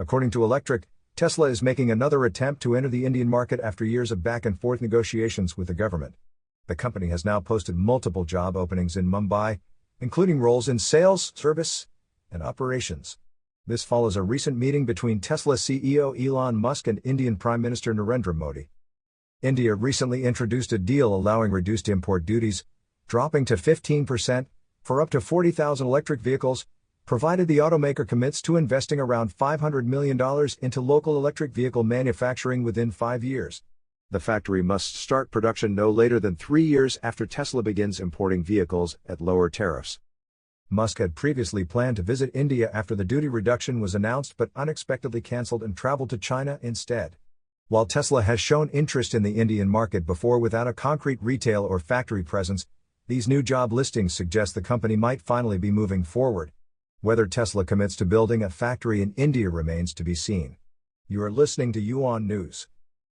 According to Electric, Tesla is making another attempt to enter the Indian market after years of back-and-forth negotiations with the government. The company has now posted multiple job openings in Mumbai, including roles in sales, service, and operations. This follows a recent meeting between Tesla CEO Elon Musk and Indian Prime Minister Narendra Modi. India recently introduced a deal allowing reduced import duties, dropping to 15%, for up to 40,000 electric vehicles, provided the automaker commits to investing around $500 million into local electric vehicle manufacturing within 5 years. The factory must start production no later than 3 years after Tesla begins importing vehicles at lower tariffs. Musk had previously planned to visit India after the duty reduction was announced but unexpectedly cancelled and traveled to China instead. While Tesla has shown interest in the Indian market before without a concrete retail or factory presence, these new job listings suggest the company might finally be moving forward. Whether Tesla commits to building a factory in India remains to be seen. You are listening to Yuan News.